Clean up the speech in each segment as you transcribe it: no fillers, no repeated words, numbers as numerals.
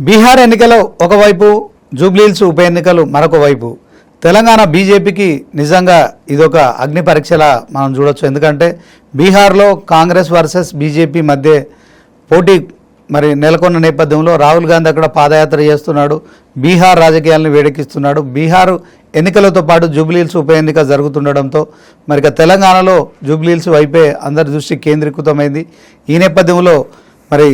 బీహార్ ఎన్నికలు ఒకవైపు, జూబ్లీహిల్స్ ఉప ఎన్నికలు మరొక వైపు. తెలంగాణ బీజేపీకి నిజంగా ఇదొక అగ్ని పరీక్షలా మనం చూడొచ్చు. ఎందుకంటే బీహార్లో కాంగ్రెస్ వర్సెస్ బీజేపీ మధ్య పోటీ మరి నెలకొన్న నేపథ్యంలో రాహుల్ గాంధీ అక్కడ పాదయాత్ర చేస్తున్నాడు, బీహార్ రాజకీయాలను వేడెక్కిస్తున్నాడు. బీహార్ ఎన్నికలతో పాటు జూబ్లీహిల్స్ ఉప ఎన్నిక జరుగుతుండడంతో మరి తెలంగాణలో జూబ్లీహిల్స్ వైపే అందరి దృష్టి కేంద్రీకృతమైంది. ఈ నేపథ్యంలో మరి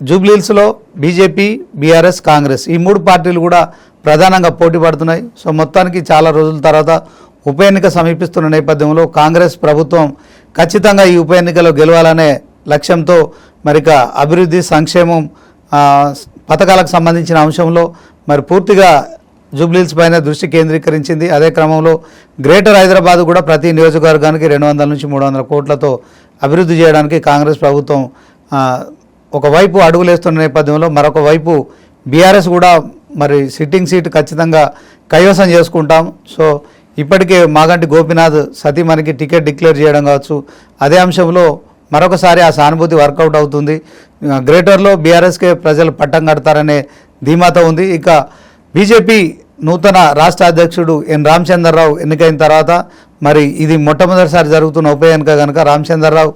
జూబ్లీహిల్స్లో బీజేపీ, బీఆర్ఎస్, కాంగ్రెస్ ఈ మూడు పార్టీలు కూడా ప్రధానంగా పోటీ పడుతున్నాయి. సో మొత్తానికి చాలా రోజుల తర్వాత ఉప ఎన్నిక సమీపిస్తున్న నేపథ్యంలో కాంగ్రెస్ ప్రభుత్వం ఖచ్చితంగా ఈ ఉప ఎన్నికలో గెలవాలనే లక్ష్యంతో మరిక అభివృద్ధి, సంక్షేమం, పథకాలకు సంబంధించిన అంశంలో మరి పూర్తిగా జూబ్లీహిల్స్ పైన దృష్టి కేంద్రీకరించింది. అదే క్రమంలో గ్రేటర్ హైదరాబాద్ కూడా ప్రతి నియోజకవర్గానికి 200 నుంచి 300 కోట్లతో అభివృద్ధి చేయడానికి కాంగ్రెస్ ప్రభుత్వం ఒకవైపు అడుగులేస్తున్న నేపథ్యంలో మరొక వైపు బీఆర్ఎస్ కూడా మరి సిట్టింగ్ సీట్ ఖచ్చితంగా కైవసం చేసుకుంటాం. సో ఇప్పటికే మాగంటి గోపీనాథ్ సతీమణికి టికెట్ డిక్లేర్ చేయడం కావచ్చు, అదే అంశంలో మరొకసారి ఆ సానుభూతి వర్కౌట్ అవుతుంది. గ్రేటర్లో బీఆర్ఎస్కే ప్రజలు పట్టం కడతారనే ధీమాతో ఉంది. ఇక బీజేపీ నూతన రాష్ట్ర అధ్యక్షుడు ఎన్ రామచంద్రరావు ఎన్నికైన తర్వాత మరి ఇది మొట్టమొదటిసారి జరుగుతున్న ఉప ఎన్నిక కనుక రామచంద్రరావు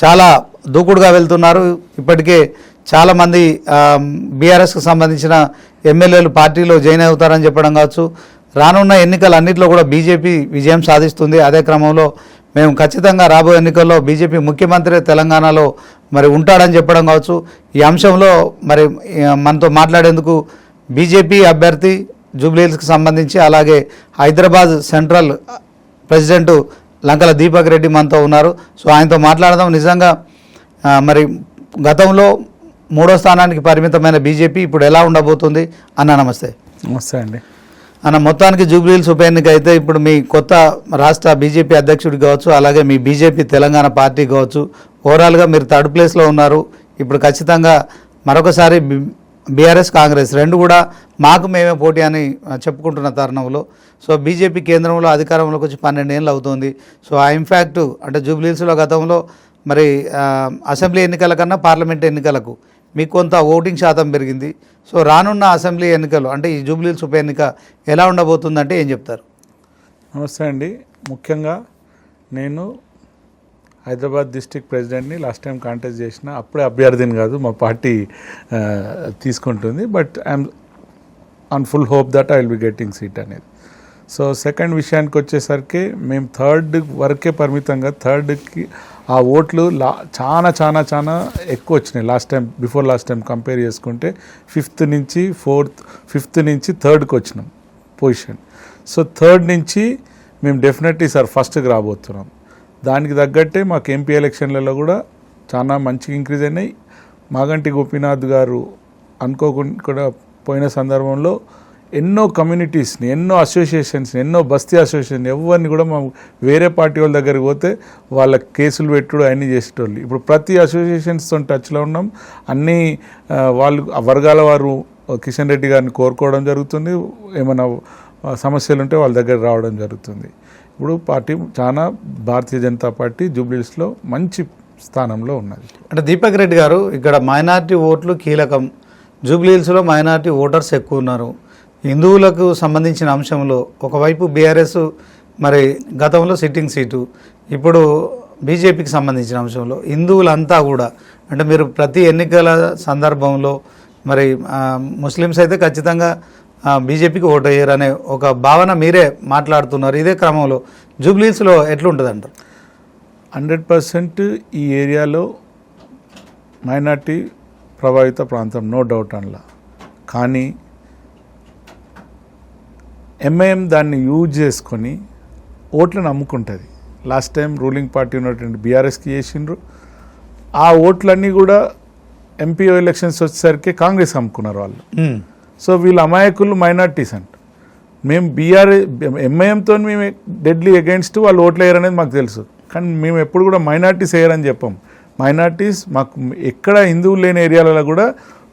చాలా దూకుడుగా వెళ్తున్నారు. ఇప్పటికే చాలామంది బీఆర్ఎస్కి సంబంధించిన ఎమ్మెల్యేలు పార్టీలో జాయిన్ అవుతారని చెప్పడం కావచ్చు. రానున్న ఎన్నికలన్నింటిలో కూడా బీజేపీ విజయం సాధిస్తుంది. అదే క్రమంలో మేము ఖచ్చితంగా రాబోయే ఎన్నికల్లో బీజేపీ ముఖ్యమంత్రి తెలంగాణలో మరి ఉంటాడని చెప్పడం కావచ్చు. ఈ అంశంలో మరి మనతో మాట్లాడేందుకు బీజేపీ అభ్యర్థి జూబ్లీహిల్స్కి సంబంధించి, అలాగే హైదరాబాద్ సెంట్రల్ ప్రెసిడెంట్ లంకల దీపక్ రెడ్డి మనతో ఉన్నారు. సో ఆయనతో మాట్లాడదాం. నిజంగా మరి గతంలో 3వ స్థానానికి పరిమితమైన బీజేపీ ఇప్పుడు ఎలా ఉండబోతుంది అన్న? నమస్తే. నమస్తే అండి అన్న. మొత్తానికి జూబ్లీహిల్స్ ఉప ఎన్నిక అయితే ఇప్పుడు మీ కొత్త రాష్ట్ర బీజేపీ అధ్యక్షుడు కావచ్చు, అలాగే మీ బీజేపీ తెలంగాణ పార్టీ కావచ్చు, ఓవరాల్గా మీరు 3rd ప్లేస్లో ఉన్నారు. ఇప్పుడు ఖచ్చితంగా మరొకసారి బీఆర్ఎస్, కాంగ్రెస్ రెండు కూడా మాకు మేమే పోటీ అని చెప్పుకుంటున్న తరుణంలో సో బీజేపీ కేంద్రంలో అధికారంలోకి వచ్చి 12 ఏళ్ళు అవుతుంది. సో ఆ ఇంపాక్ట్ అంటే జూబ్లీహిల్స్లో గతంలో మరి అసెంబ్లీ ఎన్నికల కన్నా పార్లమెంట్ ఎన్నికలకు మీకు కొంత ఓటింగ్ శాతం పెరిగింది. సో రానున్న అసెంబ్లీ ఎన్నికలు అంటే ఈ జూబ్లీహిల్స్ ఉప ఎన్నిక ఎలా ఉండబోతుందంటే ఏం చెప్తారు? నమస్తే అండి. ముఖ్యంగా నేను హైదరాబాద్ డిస్ట్రిక్ట్ ప్రెసిడెంట్ని లాస్ట్ టైం కాంటెస్ట్ చేసిన, అప్పుడే అభ్యర్థిని కాదు, మా పార్టీ తీసుకుంటుంది. But I'm on full hope that I will be getting seat అనేది. సో సెకండ్ విషయానికి వచ్చేసరికి మేము 3rd వరకే పరిమితంగా, 3rdకి ఆ ఓట్లు చాలా చాలా చాలా ఎక్కువ వచ్చినాయి బిఫోర్ లాస్ట్ టైం కంపేర్ చేసుకుంటే. 5th నుంచి 3rdకి వచ్చినాం పొజిషన్. సో 3rd నుంచి మేము డెఫినెట్లీ సార్ ఫస్ట్కి రాబోతున్నాం. దానికి తగ్గట్టే మాకు ఎంపీ ఎలక్షన్లలో కూడా చాలా మంచిగా ఇంక్రీజ్ అయినాయి. మాగంటి గోపీనాథ్ గారు అనుకోకుండా కూడా పోయిన సందర్భంలో ఎన్నో కమ్యూనిటీస్ని, ఎన్నో అసోసియేషన్స్ని, ఎన్నో బస్తీ అసోసియేషన్ ఎవరిని కూడా మా వేరే పార్టీ వాళ్ళ దగ్గరికి పోతే వాళ్ళ కేసులు పెట్టుడు అన్నీ చేసేటోళ్ళు. ఇప్పుడు ప్రతి అసోసియేషన్స్తో టచ్లో ఉన్నాం. అన్నీ వాళ్ళు వర్గాల వారు కిషన్ రెడ్డి గారిని కోరుకోవడం జరుగుతుంది. ఏమైనా సమస్యలు ఉంటే వాళ్ళ దగ్గర రావడం జరుగుతుంది. ఇప్పుడు పార్టీ చాలా భారతీయ జనతా పార్టీ జూబ్లీహిల్స్లో మంచి స్థానంలో ఉన్నది. అంటే దీపక్ రెడ్డి గారు, ఇక్కడ మైనారిటీ ఓట్లు కీలకం. జూబ్లీహిల్స్లో మైనారిటీ ఓటర్స్ ఎక్కువ ఉన్నారు. హిందువులకు సంబంధించిన అంశంలో ఒకవైపు బీఆర్ఎస్ మరి గతంలో సిట్టింగ్ సీటు, ఇప్పుడు బీజేపీకి సంబంధించిన అంశంలో హిందువులంతా కూడా అంటే మీరు ప్రతి ఎన్నికల సందర్భంలో మరి ముస్లిమ్స్ అయితే ఖచ్చితంగా బీజేపీకి ఓటు అయ్యారు అనే ఒక భావన మీరే మాట్లాడుతున్నారు. ఇదే క్రమంలో జూబ్లీహిల్స్లో ఎట్లుంటుంది అంటారు? 100% ఈ ఏరియాలో మైనార్టీ ప్రభావిత ప్రాంతం, నో డౌట్ అనలా. కానీ ఎంఐఎం దాన్ని యూజ్ చేసుకొని ఓట్లను అమ్ముకుంటుంది. లాస్ట్ టైం రూలింగ్ పార్టీ ఉన్నటువంటి బీఆర్ఎస్కి చేసిండ్రు. ఆ ఓట్లన్నీ కూడా ఎంపీ ఎలక్షన్స్ వచ్చేసరికి కాంగ్రెస్ అమ్ముకున్నారు వాళ్ళు. సో వీళ్ళ అమాయకులు మైనార్టీస్ అంట. మేము ఎంఐఎంతో మేము డెడ్లీ అగెయిన్స్ట్ వాళ్ళు ఓట్లు వేయరనేది మాకు తెలుసు. కానీ మేము ఎప్పుడు కూడా మైనార్టీస్ వేయరని చెప్పాం. మైనార్టీస్ మాకు ఎక్కడ హిందువులు లేని ఏరియాలలో కూడా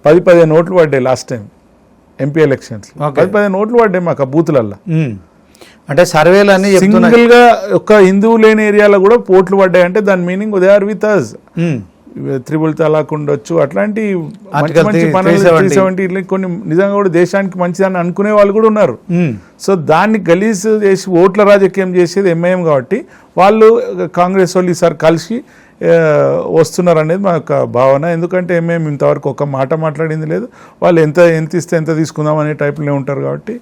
10-15 ఓట్లు పడ్డాయి లాస్ట్ టైం ఎంపీ ఎలక్షన్స్. 10-15 ఓట్లు పడ్డాయి మాకు ఆ బూతులల్లో. అంటే సర్వేలు అన్ని సింగిల్గా ఒక హిందువు లేని ఏరియాలో కూడా ఓట్లు పడ్డాయి అంటే దాని meaning they are with us. Triple talaq ఉండొచ్చు, అట్లాంటి మంచి Article మంచి పనులు 370 ఇట్లా కొన్ని నిజంగా కూడా దేశానికి మంచిదని అనుకునే వాళ్ళు కూడా ఉన్నారు. సో దాన్ని గలీజ్ చేసి ఓట్ల రాజకీయం చేసేది ఎంఐఎం కాబట్టి వాళ్ళు కాంగ్రెస్ వాళ్ళు ఈసారి కలిసి వస్తున్నారు అనేది మా యొక్క భావన. ఎందుకంటే ఎంఐఎం ఇంతవరకు ఒక మాట మాట్లాడింది లేదు, వాళ్ళు ఎంత ఇస్తే ఎంత తీసుకుందాం అనే టైప్లోనే ఉంటారు కాబట్టి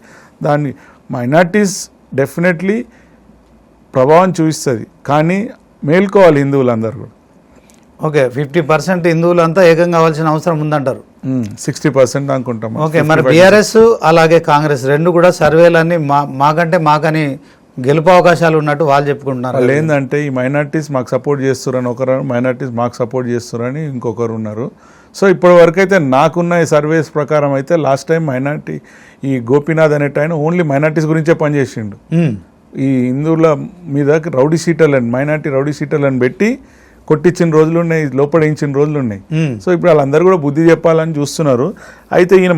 దాన్ని మైనార్టీస్ డెఫినెట్లీ ప్రభావం చూపిస్తుంది. కానీ మేల్కోవాలి హిందువులందరూ కూడా. ఓకే, 50% హిందువులంతా ఏకం కావాల్సిన అవసరం ఉందంటారు. 60% అనుకుంటాం. ఓకే, మరి బీఆర్ఎస్ అలాగే కాంగ్రెస్ రెండు కూడా సర్వేలన్నీ మాకని గెలుపు అవకాశాలు ఉన్నట్టు వాళ్ళు చెప్పుకుంటున్నారు. వాళ్ళు ఏంటంటే ఈ మైనార్టీస్ మాకు సపోర్ట్ చేస్తున్నారని ఒకరు, మైనార్టీస్ మాకు సపోర్ట్ చేస్తున్నారని ఇంకొకరు ఉన్నారు. సో ఇప్పటి వరకు అయితే నాకున్న ఈ సర్వేస్ ప్రకారం అయితే లాస్ట్ టైం మైనార్టీ ఈ గోపీనాథ్ అనేట ఆయన ఓన్లీ మైనార్టీస్ గురించే పనిచేసిండు. ఈ హిందువుల మీద రౌడీ షీటర్లను, మైనార్టీ రౌడీ షీటర్లను పెట్టి కొట్టించిన రోజులు ఉన్నాయి, లోపడించిన రోజులు ఉన్నాయి. సో ఇప్పుడు వాళ్ళందరూ కూడా బుద్ధి చెప్పాలని చూస్తున్నారు. అయితే ఈయన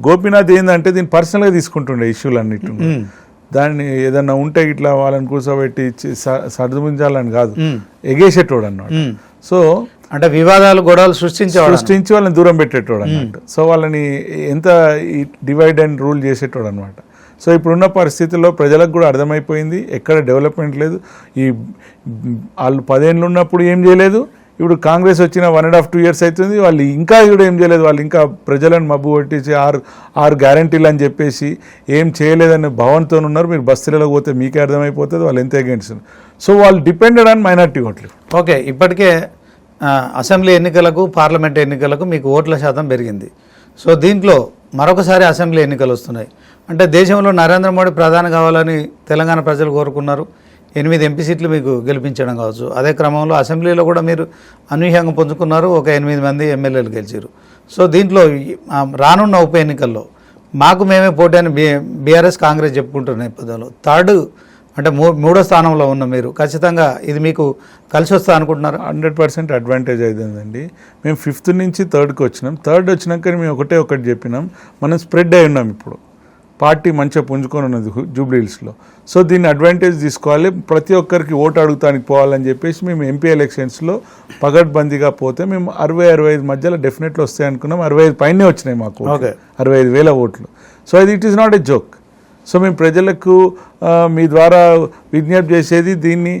గోపీనాథ్ ఏంటంటే దీన్ని పర్సనల్గా తీసుకుంటుండే ఇష్యూలు అన్నిటి, దాన్ని ఏదన్నా ఉంటే ఇట్లా వాళ్ళని కూర్చోబెట్టి సర్దుమించాలని కాదు, ఎగేసేటోడు అన్నమాట. సో అంటే వివాదాలు గొడవలు సృష్టించి వాళ్ళని దూరం పెట్టేటోడు అన్నట్టు. సో వాళ్ళని ఎంత డివైడ్ అండ్ రూల్ చేసేటోడు అనమాట. సో ఇప్పుడున్న పరిస్థితుల్లో ప్రజలకు కూడా అర్థమైపోయింది ఎక్కడ డెవలప్మెంట్ లేదు. ఈ వాళ్ళు 10 ఏళ్ళు ఉన్నప్పుడు ఏం చేయలేదు, ఇప్పుడు కాంగ్రెస్ వచ్చిన 1.5-2 years అవుతుంది, వాళ్ళు ఇంకా కూడా ఏం చేయలేదు. వాళ్ళు ఇంకా ప్రజలను మబ్బు పట్టించి ఆరు గ్యారంటీలు అని చెప్పేసి ఏం చేయలేదనే భావంతో ఉన్నారు. మీరు బస్తీలలో పోతే మీకే అర్థమైపోతుంది వాళ్ళు ఎంత అగేన్స్ట్. సో వాళ్ళు డిపెండెడ్ ఆన్ మైనార్టీ ఓట్లు. ఓకే, ఇప్పటికే అసెంబ్లీ ఎన్నికలకు పార్లమెంట్ ఎన్నికలకు మీకు ఓట్ల శాతం పెరిగింది. సో దీంట్లో మరొకసారి అసెంబ్లీ ఎన్నికలు వస్తున్నాయి. అంటే దేశంలో నరేంద్ర మోడీ ప్రధాని కావాలని తెలంగాణ ప్రజలు కోరుకున్నారు. 8 ఎంపీ సీట్లు మీకు గెలిపించడం కావచ్చు. అదే క్రమంలో అసెంబ్లీలో కూడా మీరు అనూహ్యంగా పుంజుకున్నారు, ఒక 8 మంది ఎమ్మెల్యేలు గెలిచారు. సో దీంట్లో రానున్న ఉప ఎన్నికల్లో మాకు మేమే పోటీ అని బీఆర్ఎస్ కాంగ్రెస్ చెప్పుకుంటున్న నేపథ్యంలో అంటే మూడో స్థానంలో ఉన్న మీరు ఖచ్చితంగా ఇది మీకు కలిసి వస్తా అనుకుంటున్నారు? 100% అడ్వాంటేజ్ అవుతుందండి. మేము 5th నుంచి 3rd వచ్చినాం. 3rd వచ్చినాక మేము ఒకటి చెప్పినాం, మనం స్ప్రెడ్ అయి ఉన్నాం. ఇప్పుడు పార్టీ మంచిగా పుంజుకొని ఉన్నది జూబ్లీ హిల్స్లో. సో దీన్ని అడ్వాంటేజ్ తీసుకోవాలి, ప్రతి ఒక్కరికి ఓటు అడుగుతానికి పోవాలని చెప్పేసి మేము ఎంపీ ఎలక్షన్స్లో పగడ్బందీగా పోతే మేము 60-65 మధ్యలో డెఫినెట్లీ వస్తాయి అనుకున్నాం. 65 పైనే వచ్చినాయి మాకు, 65,000 ఓట్లు. సో అది it is not a joke. So మేము ప్రజలకు మీ ద్వారా విజ్ఞప్తి చేసేది దీన్ని,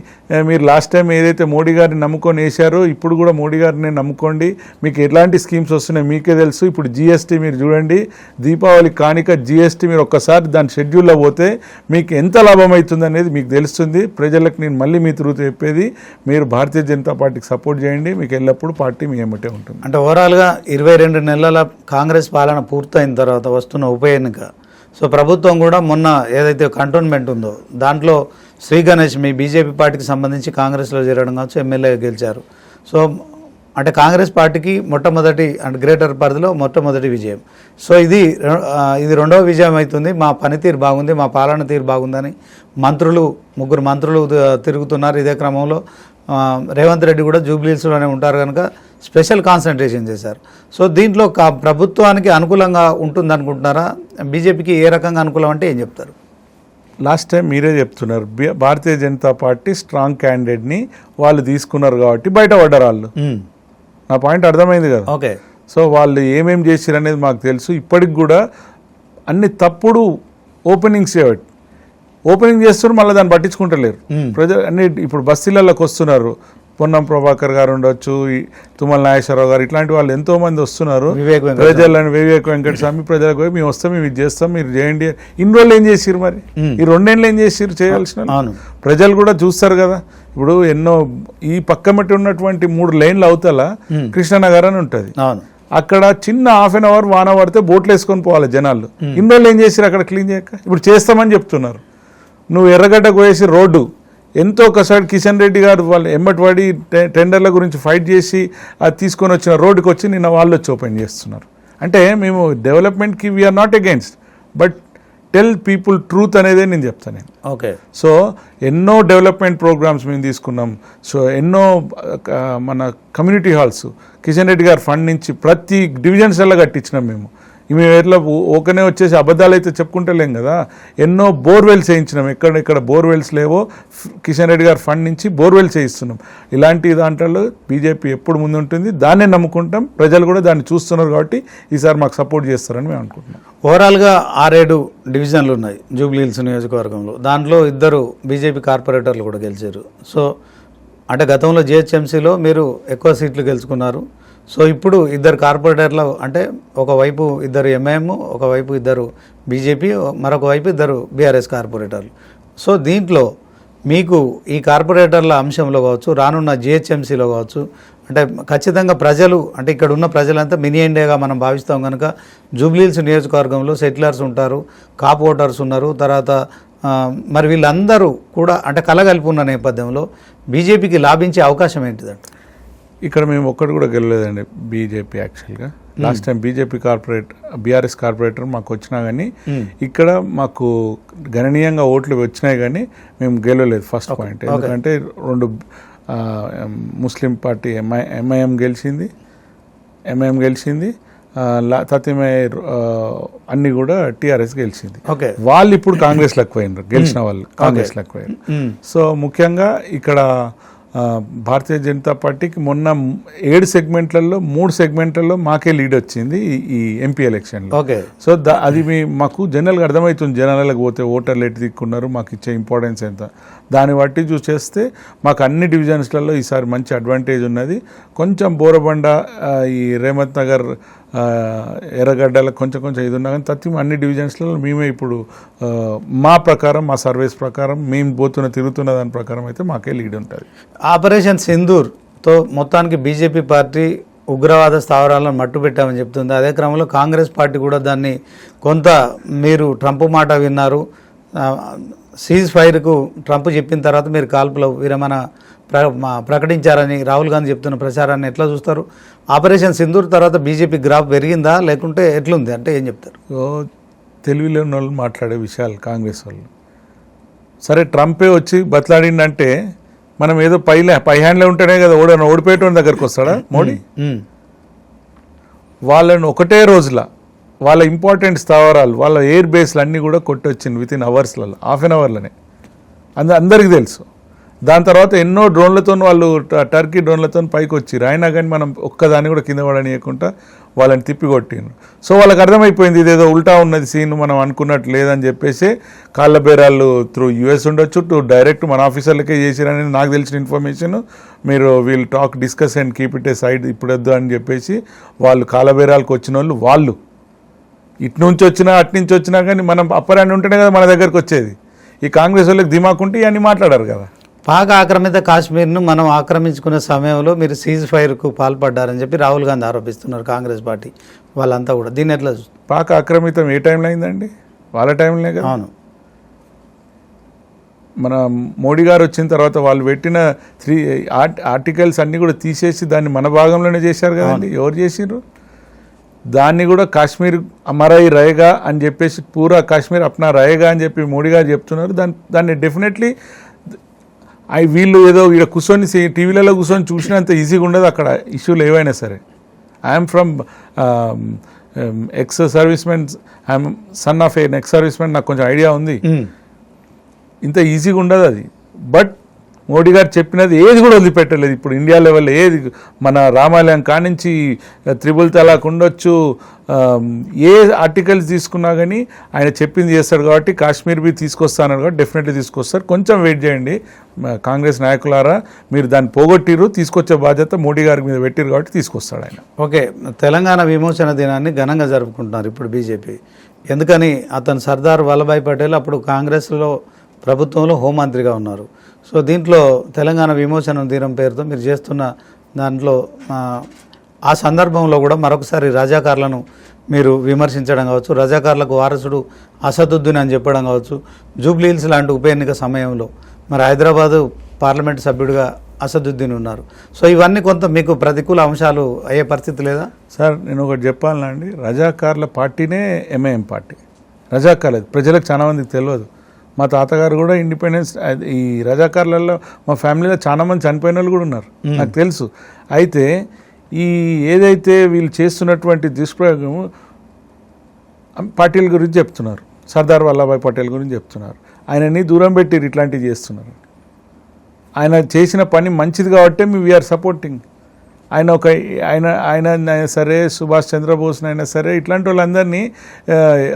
మీరు లాస్ట్ టైం ఏదైతే మోడీ గారిని నమ్ముకొని వేశారో ఇప్పుడు కూడా మోడీ గారిని నమ్ముకోండి. మీకు ఎలాంటి స్కీమ్స్ వస్తున్నాయి మీకే తెలుసు. ఇప్పుడు జీఎస్టీ మీరు చూడండి, దీపావళి కానుక జీఎస్టీ మీరు ఒక్కసారి దాని షెడ్యూల్లో పోతే మీకు ఎంత లాభం అవుతుంది అనేది మీకు తెలుస్తుంది. ప్రజలకు నేను మళ్ళీ మీ తిరుగుతూ చెప్పేది, మీరు భారతీయ జనతా పార్టీకి సపోర్ట్ చేయండి, మీకు ఎల్లప్పుడూ పార్టీ మీ ఏమిటే ఉంటుంది. అంటే ఓవరాల్గా 22 నెలల కాంగ్రెస్ పాలన పూర్తయిన తర్వాత వస్తున్న ఉప ఎన్నిక, సో ప్రభుత్వం కూడా మొన్న ఏదైతే కంటోన్మెంట్ ఉందో దాంట్లో శ్రీ గణేష్ మీ బీజేపీ పార్టీకి సంబంధించి కాంగ్రెస్లో చేరడం కావచ్చు, ఎమ్మెల్యే గెలిచారు. సో అంటే కాంగ్రెస్ పార్టీకి మొట్టమొదటి అంటే గ్రేటర్ పరిధిలో మొట్టమొదటి విజయం. సో ఇది రెండవ విజయం అవుతుంది. మా పనితీరు బాగుంది, మా పాలన తీరు బాగుందని ముగ్గురు మంత్రులు తిరుగుతున్నారు. ఇదే క్రమంలో రేవంత్ రెడ్డి కూడా జూబ్లీహిల్స్లోనే ఉంటారు కనుక స్పెషల్ కాన్సన్ట్రేషన్ చేశారు. సో దీంట్లో ప్రభుత్వానికి అనుకూలంగా ఉంటుంది అనుకుంటున్నారా? బీజేపీకి ఏ రకంగా అనుకూలం అంటే ఏం చెప్తారు? లాస్ట్ టైం మీరే చెప్తున్నారు, భారతీయ జనతా పార్టీ స్ట్రాంగ్ క్యాండిడేట్ని వాళ్ళు తీసుకున్నారు కాబట్టి బయటపడ్డారు వాళ్ళు. నా పాయింట్ అర్థమైంది కదా. ఓకే, సో వాళ్ళు ఏమేం చేశారు అనేది మాకు తెలుసు. ఇప్పటికి కూడా అన్ని తప్పుడు ఓపెనింగ్ చేస్తున్నారు, మళ్ళీ దాన్ని పట్టించుకుంటలేరు ప్రజలు. అన్ని ఇప్పుడు బస్తీలలోకి వస్తున్నారు, పొన్నం ప్రభాకర్ గారు ఉండొచ్చు, తుమ్మల నాగేశ్వరరావు గారు, ఇట్లాంటి వాళ్ళు ఎంతో మంది వస్తున్నారు. ప్రజలను వివేక్ వెంకటస్వామి ప్రజలకు పోయి మేము వస్తాం, మేము ఇది చేస్తాం, మీరు చేయండి. ఇన్ని రోజులు ఏం చేసిరు, మరి ఈ 2 ఏళ్ళు ఏం చేసిరు చేయాల్సిన? ప్రజలు కూడా చూస్తారు కదా. ఇప్పుడు ఎన్నో ఈ పక్కమట్టి ఉన్నటువంటి 3 లైన్లు అవతల కృష్ణనగర్ అని ఉంటుంది, అక్కడ చిన్న ½ an hour వాన పడితే బోట్లు వేసుకొని పోవాలి జనాలు. ఇన్ని రోజులు ఏం చేసిరు అక్కడ క్లీన్ చేయక? ఇప్పుడు చేస్తామని చెప్తున్నారు. నువ్వు ఎర్రగడ్డకు వేసి రోడ్డు ఎంతో కష్టపడి కిషన్ రెడ్డి గారు వాళ్ళు ఎమ్మటి పడి టెండర్ల గురించి ఫైట్ చేసి అది తీసుకొని వచ్చిన రోడ్డుకి వచ్చి నిన్న వాళ్ళు వచ్చి ఓపెన్ చేస్తున్నారు. అంటే మేము డెవలప్మెంట్కి we're not against, but tell people truth అనేదే నేను చెప్తాను నేను. ఓకే, సో ఎన్నో డెవలప్మెంట్ ప్రోగ్రామ్స్ మేము తీసుకున్నాం. సో ఎన్నో మన కమ్యూనిటీ హాల్స్ కిషన్ రెడ్డి గారి ఫండ్ నుంచి ప్రతి డివిజన్స్లలో కట్టించినాం మేము. మేము ఎట్లా ఓకనే వచ్చేసి అబద్ధాలు అయితే చెప్పుకుంటలేం కదా. ఎన్నో బోర్వెల్స్ వేయించినాం, ఇక్కడ బోర్వెల్స్ లేవో కిషన్ రెడ్డి గారి ఫండ్ నుంచి బోర్వెల్స్ వేయిస్తున్నాం. ఇలాంటి దాంట్లో బీజేపీ ఎప్పుడు ముందుంటుంది, దాన్నే నమ్ముకుంటాం. ప్రజలు కూడా దాన్ని చూస్తున్నారు కాబట్టి ఈసారి మాకు సపోర్ట్ చేస్తారని మేము అనుకుంటున్నాం. ఓవరాల్గా 6-7 డివిజన్లు ఉన్నాయి జూబ్లీహిల్స్ నియోజకవర్గంలో. దాంట్లో 2 బీజేపీ కార్పొరేటర్లు కూడా గెలిచారు. సో అంటే గతంలో జిహెచ్ఎంసీలో మీరు ఎక్కువ సీట్లు గెలుచుకున్నారు. సో ఇప్పుడు 2 కార్పొరేటర్లు అంటే ఒకవైపు 2 ఎంఐఎం, ఒకవైపు 2 బీజేపీ, మరొక వైపు 2 బీఆర్ఎస్ కార్పొరేటర్లు. సో దీంట్లో మీకు ఈ కార్పొరేటర్ల అంశంలో కావచ్చు, రానున్న జిహెచ్ఎంసీలో కావచ్చు, అంటే ఖచ్చితంగా ప్రజలు అంటే ఇక్కడ ఉన్న ప్రజలంతా మినీ ఇండియాగా మనం భావిస్తాం కనుక జూబ్లీహిల్స్ నియోజకవర్గంలో సెటిలర్స్ ఉంటారు, కాప్ ఓటర్స్ ఉన్నారు, తర్వాత మరి వీళ్ళందరూ కూడా అంటే కలగలిపి ఉన్న నేపథ్యంలో బీజేపీకి లాభించే అవకాశం ఏంటిదంటే? ఇక్కడ మేము ఒక్కటి కూడా గెలలేదండి బీజేపీ. యాక్చువల్గా లాస్ట్ టైం బీఆర్ఎస్ కార్పొరేటర్ మాకు వచ్చినా కానీ ఇక్కడ మాకు గణనీయంగా ఓట్లు వచ్చినాయి కానీ మేము గెలవలేదు. ఫస్ట్ పాయింట్ ఎందుకంటే 2 ముస్లిం పార్టీ ఎంఐఎం గెలిచింది, తతిమే అన్ని కూడా టీఆర్ఎస్ గెలిచింది. వాళ్ళు ఇప్పుడు కాంగ్రెస్లకు పోయినారు, గెలిచిన వాళ్ళు కాంగ్రెస్లకు పోయారు. సో ముఖ్యంగా ఇక్కడ భారతీయ జనతా పార్టీకి మొన్న 7 సెగ్మెంట్లలో 3 సెగ్మెంట్లలో మాకే లీడ్ వచ్చింది ఈ ఎంపీ ఎలక్షన్లో. సో అది మాకు జనరల్గా అర్థమవుతుంది, జనాలకు పోతే ఓటర్లు ఎటు దిక్కున్నారు, మాకు ఇచ్చే ఇంపార్టెన్స్ ఎంత, దాన్ని బట్టి చూసేస్తే మాకు అన్ని డివిజన్స్లలో ఈసారి మంచి అడ్వాంటేజ్ ఉన్నది. కొంచెం బోరబండ, ఈ రేవంత్ నగర్, ఎర్రగడ్డలకు కొంచెం ఇది ఉన్నా కానీ అన్ని డివిజన్స్లలో మేమే ఇప్పుడు మా సర్వేస్ ప్రకారం మేము తిరుగుతున్న దాని ప్రకారం అయితే మాకే లీడ్ ఉంటుంది. ఆపరేషన్ సింధూర్తో మొత్తానికి బీజేపీ పార్టీ ఉగ్రవాద స్థావరాలను మట్టుపెట్టామని చెప్తుంది. అదే క్రమంలో కాంగ్రెస్ పార్టీ కూడా దాన్ని కొంత మీరు ట్రంప్ మాట విన్నారు, సీజ్ ఫైర్కు ట్రంప్ చెప్పిన తర్వాత మీరు కాల్పుల విరమణ ప్రకటించారని రాహుల్ గాంధీ చెప్తున్న ప్రచారాన్ని ఎట్లా చూస్తారు? ఆపరేషన్ సింధూర్ తర్వాత బీజేపీ గ్రాఫ్ పెరిగిందా లేకుంటే ఎట్లుంది అంటే ఏం చెప్తారు? తెలివిలేని వాళ్ళు మాట్లాడే విషయాలు కాంగ్రెస్ వాళ్ళు. సరే ట్రంపే వచ్చి బతలాడిందంటే మనం ఏదో పై హ్యాండ్లో ఉంటేనే కదా ఓడిపోయేటోని దగ్గరకు వస్తాడా మోడీ? వాళ్ళని ఒకటే రోజుల వాళ్ళ ఇంపార్టెంట్ స్థావరాలు, వాళ్ళ ఎయిర్ బేస్లు అన్నీ కూడా కొట్టొచ్చింది వితిన్ అవర్స్లలో, హాఫ్ అన్ అవర్లోనే. అందరికీ తెలుసు. దాని తర్వాత ఎన్నో డ్రోన్లతో వాళ్ళు టర్కీ డ్రోన్లతో పైకి వచ్చిర్రు, అయినా కానీ మనం ఒక్కదాన్ని కూడా కింద పడనీయకుండా వాళ్ళని తిప్పికొట్టిండ్రు. సో వాళ్ళకి అర్థమైపోయింది ఇదేదో ఉల్టా ఉన్నది సీన్, మనం అనుకున్నట్టు లేదని చెప్పేసి కాళ్ళ బేరాలు త్రూ యుఎస్ ఉండొచ్చు, డైరెక్ట్ మన ఆఫీసర్లకే చేసిరనేది నాకు తెలిసిన ఇన్ఫర్మేషన్. మీరు wheel discuss and keep it A side, ఇప్పుడు వద్దు అని చెప్పేసి వాళ్ళు కాళ్ళ బేరాలకు వచ్చిన వాళ్ళు ఇటు నుంచి వచ్చినా అటు నుంచి వచ్చినా కానీ మనం అప్పరాన్ని ఉంటేనే కదా మన దగ్గరకు వచ్చేది. ఈ కాంగ్రెస్ వాళ్ళకి దిమాకుంటే ఇవన్నీ మాట్లాడారు కదా. పాక్ ఆక్రమిత కాశ్మీర్ను మనం ఆక్రమించుకునే సమయంలో మీరు సీజ్ ఫైర్కు పాల్పడ్డారని చెప్పి రాహుల్ గాంధీ ఆరోపిస్తున్నారు, కాంగ్రెస్ పార్టీ వాళ్ళంతా కూడా. దీన్ని ఎట్లా చూస్తారు? పాక్ ఆక్రమితం ఏ టైంలో అయిందండి? వాళ్ళ టైంలోనే కదా. అవును, మన మోడీ గారు వచ్చిన తర్వాత వాళ్ళు పెట్టిన 3 ఆర్టికల్స్ అన్నీ కూడా తీసేసి దాన్ని మన భాగంలోనే చేశారు కదండి. ఎవరు చేసిండ్రు దాన్ని కూడా? కాశ్మీర్ అమరై రయేగా అని చెప్పేసి పూరా కాశ్మీర్ అప్నా రయేగా అని చెప్పి మోడీ గారు చెప్తున్నారు. దాన్ని డెఫినెట్లీ వీళ్ళు ఏదో ఇక్కడ కూర్చొని టీవీలలో కూర్చొని చూసినంత ఈజీగా ఉండదు అక్కడ ఇష్యూలు ఏవైనా సరే. I'm from ex service men, I'm son of ex service men, నాకు కొంచెం ఐడియా ఉంది. ఇంత ఈజీగా ఉండదు అది. బట్ మోడీ గారు చెప్పినది ఏది కూడా వదిలిపెట్టలేదు. ఇప్పుడు ఇండియా లెవెల్లో ఏది, మన రామాలయం కానించి 3 తలాక్ ఉండొచ్చు, ఏ ఆర్టికల్స్ తీసుకున్నా కానీ ఆయన చెప్పింది చేస్తాడు కాబట్టి కాశ్మీర్ బి తీసుకొస్తాను కాబట్టి డెఫినెట్లీ తీసుకొస్తారు. కొంచెం వెయిట్ చేయండి కాంగ్రెస్ నాయకులారా, మీరు దాన్ని పోగొట్టిరు, తీసుకొచ్చే బాధ్యత మోడీ గారి మీద పెట్టిరు కాబట్టి తీసుకొస్తాడు ఆయన. ఓకే, తెలంగాణ విమోచన దినాన్ని ఘనంగా జరుపుకుంటున్నారు ఇప్పుడు బీజేపీ. ఎందుకని? అతను సర్దార్ వల్లభాయ్ పటేల్ అప్పుడు కాంగ్రెస్లో ప్రభుత్వంలో హోంమంత్రిగా ఉన్నారు. సో దీంట్లో తెలంగాణ విమోచన దినం పేరుతో మీరు చేస్తున్న దాంట్లో ఆ సందర్భంలో కూడా మరొకసారి రజాకార్లను మీరు విమర్శించడం కావచ్చు, రజాకార్లకు వారసుడు అసదుద్దీన్ అని చెప్పడం కావచ్చు, జూబ్లీహిల్స్ లాంటి ఉప ఎన్నిక సమయంలో మరి హైదరాబాదు పార్లమెంటు సభ్యుడిగా అసదుద్దీన్ ఉన్నారు. సో ఇవన్నీ కొంత మీకు ప్రతికూల అంశాలు అయ్యే పరిస్థితి లేదా? సార్ నేను ఒకటి చెప్పాలండి, రజాకార్ల పార్టీనే ఎంఐఎం పార్టీ. రజాకార్లు ప్రజలకు చాలా మందికి తెలియదు. మా తాతగారు కూడా ఇండిపెండెన్స్, ఈ రజాకార్లలో మా ఫ్యామిలీలో చాలా మంది చనిపోయిన వాళ్ళు కూడా ఉన్నారు, నాకు తెలుసు. అయితే ఈ ఏదైతే వీళ్ళు చేస్తున్నటువంటి దుష్ప్రయోగం పాటిల్ గురించి చెప్తున్నారు, సర్దార్ వల్లభాయ్ పటేల్ గురించి చెప్తున్నారు. ఆయనని దూరం పెట్టి ఇట్లాంటివి చేస్తున్నారు. ఆయన చేసిన పని మంచిది కాబట్టి వీఆర్ సపోర్టింగ్. ఆయన సరే, సుభాష్ చంద్రబోస్ అయినా సరే, ఇట్లాంటి వాళ్ళందరినీ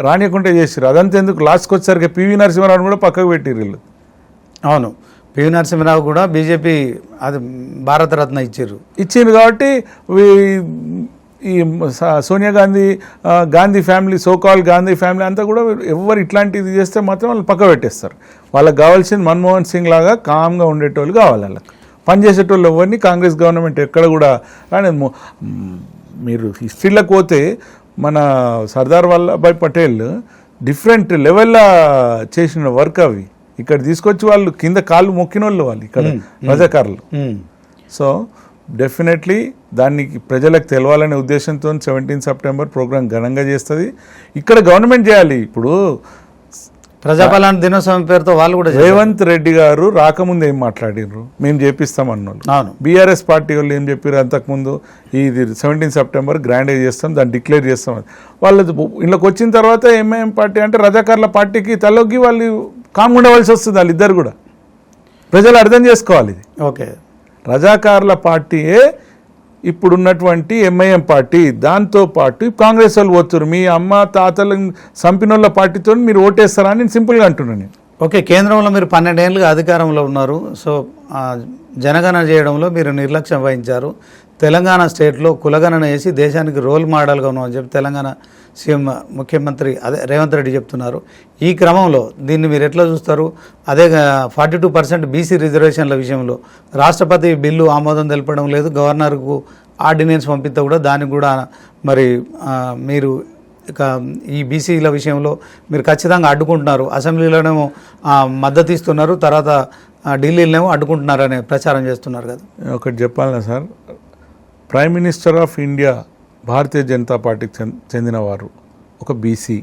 రానియకుంటే చేసారు. అదంతా ఎందుకు, లాస్ట్కి వచ్చేసరికి పివి నరసింహారావు కూడా పక్కకు పెట్టిరు వీళ్ళు. అవును, పివి నరసింహారావు కూడా బీజేపీ అది భారతరత్న ఇచ్చారు కాబట్టి ఈ Sonia Gandhi family, so-called Gandhi family అంతా కూడా ఎవరు ఇట్లాంటిది చేస్తే మాత్రం వాళ్ళు పక్క పెట్టేస్తారు. వాళ్ళకి కావాల్సింది మన్మోహన్ సింగ్ లాగా కామ్గా ఉండేటోళ్ళు కావాలి. వాళ్ళకి పనిచేసేటోళ్ళు ఎవరిని కాంగ్రెస్ గవర్నమెంట్ ఎక్కడ కూడా కానీ మీరు హిస్టరీలోకి పోతే మన సర్దార్ వల్లభాయ్ పటేల్ డిఫరెంట్ లెవెల్లో చేసిన వర్క్ అవి. ఇక్కడ తీసుకొచ్చి వాళ్ళు కింద కాళ్ళు మొక్కిన వాళ్ళు ఇక్కడ రజాకారులు. సో డెఫినెట్లీ దానికి ప్రజలకు తెలవాలనే ఉద్దేశంతో 17 సెప్టెంబర్ ప్రోగ్రాం ఘనంగా చేస్తుంది. ఇక్కడ గవర్నమెంట్ చేయాలి. ఇప్పుడు ప్రజాపాలన దినోత్సవం పేరుతో వాళ్ళు కూడా రేవంత్ రెడ్డి గారు రాకముందు ఏం మాట్లాడినారు, మేము చేపిస్తామన్నారు. బీఆర్ఎస్ పార్టీ వాళ్ళు ఏం చెప్పారు అంతకుముందు, ఇది 17 సెప్టెంబర్ గ్రాండ్గా చేస్తాం, దాన్ని డిక్లేర్ చేస్తాం. వాళ్ళు ఇళ్ళకి వచ్చిన తర్వాత ఎంఐఎం పార్టీ అంటే రజాకార్ల పార్టీకి తలొగ్గి వాళ్ళు కామ్గా ఉండవలసి వస్తుంది. వాళ్ళిద్దరు కూడా ప్రజలు అర్థం చేసుకోవాలి. ఇది ఓకే, రజాకార్ల పార్టీయే ఇప్పుడున్నటువంటి ఎంఐఎం పార్టీ. దాంతోపాటు కాంగ్రెస్ వాళ్ళు పోతున్నారు. మీ అమ్మ తాతలు సంపినోళ్ళ పార్టీతో మీరు ఓటేస్తారా అని నేను సింపుల్గా అంటున్నాను నేను. ఓకే, కేంద్రంలో మీరు 12 ఏళ్ళుగా అధికారంలో ఉన్నారు. సో జనగణన చేయడంలో మీరు నిర్లక్ష్యం వహించారు. తెలంగాణ స్టేట్లో కులగణన చేసి దేశానికి రోల్ మోడల్గా ఉన్నామని చెప్పి తెలంగాణ సీఎం ముఖ్యమంత్రి రేవంత్ రెడ్డి చెప్తున్నారు. ఈ క్రమంలో దీన్ని మీరు ఎట్లా చూస్తారు? అదే 42% బీసీ రిజర్వేషన్ల విషయంలో రాష్ట్రపతి బిల్లు ఆమోదం తెలపడం లేదు, గవర్నర్కు ఆర్డినెన్స్ పంపిస్తే కూడా దానికి కూడా మరి మీరు ఇక ఈ బీసీల విషయంలో మీరు ఖచ్చితంగా అడ్డుకుంటున్నారు. అసెంబ్లీలోనేమో మద్దతు ఇస్తున్నారు, తర్వాత ఢిల్లీలోనేమో అడ్డుకుంటున్నారనే ప్రచారం చేస్తున్నారు కదా. ఒకటి చెప్పాలన్నా sir, prime minister of India Bharatiya Janata పార్టీకి చెందినవారు, ఒక బీసీ.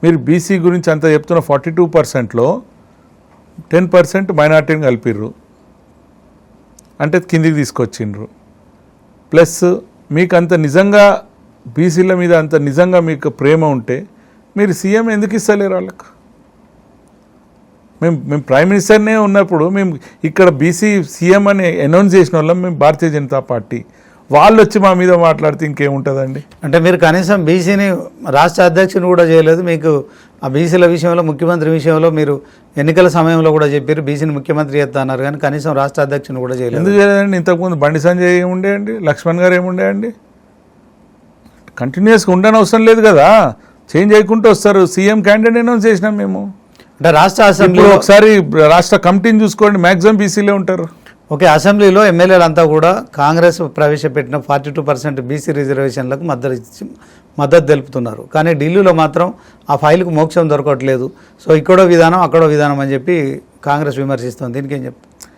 మీరు బీసీ గురించి అంతా చెప్తున్న 42%లో 10% మైనార్టీని కలిపిర్రు, అంటే కిందికి తీసుకొచ్చిండ్రు. ప్లస్ మీకు అంత నిజంగా బీసీల మీద అంత నిజంగా మీకు ప్రేమ ఉంటే మీరు సీఎం ఎందుకు ఇస్తలేరు వాళ్ళకు? మేము ప్రైమ్ మినిస్టర్నే ఉన్నప్పుడు మేము ఇక్కడ బీసీ సీఎం అని అనౌన్స్ చేసిన వాళ్ళం మేము భారతీయ జనతా పార్టీ. వాళ్ళు వచ్చి మా మీద మాట్లాడితే ఇంకేముంటుందండి? అంటే మీరు కనీసం బీసీని రాష్ట్ర అధ్యక్షుని కూడా చేయలేదు. మీకు ఆ బీసీల విషయంలో, ముఖ్యమంత్రి విషయంలో మీరు ఎన్నికల సమయంలో కూడా చెప్పారు బీసీని ముఖ్యమంత్రి చేస్తా అన్నారు, కానీ కనీసం రాష్ట్ర అధ్యక్షుని కూడా చేయలేదు. ఎందుకు చేయలేదండి? ఇంతకుముందు బండి సంజయ్ ఏముండే అండి, లక్ష్మణ్ గారు ఏముండే అండి? కంటిన్యూస్గా ఉండని అవసరం లేదు కదా, చేంజ్ అయ్యకుంటూ వస్తారు. సీఎం క్యాండిడేట్ అనౌన్స్ చేసినాం మేము. అంటే రాష్ట్ర అసెంబ్లీ ఒకసారి రాష్ట్ర కమిటీని చూసుకోండి, మ్యాక్సిమం బీసీలే ఉంటారు. ఓకే, అసెంబ్లీలో ఎమ్మెల్యేలంతా కూడా కాంగ్రెస్ ప్రవేశపెట్టిన 42% బీసీ రిజర్వేషన్లకు మద్దతు తెలుపుతున్నారు. కానీ ఢిల్లీలో మాత్రం ఆ ఫైల్కు మోక్షం దొరకట్లేదు. సో ఇక్కడో విధానం అక్కడో విధానం అని చెప్పి కాంగ్రెస్ విమర్శిస్తుంది. దీనికి ఏం చెప్తాను?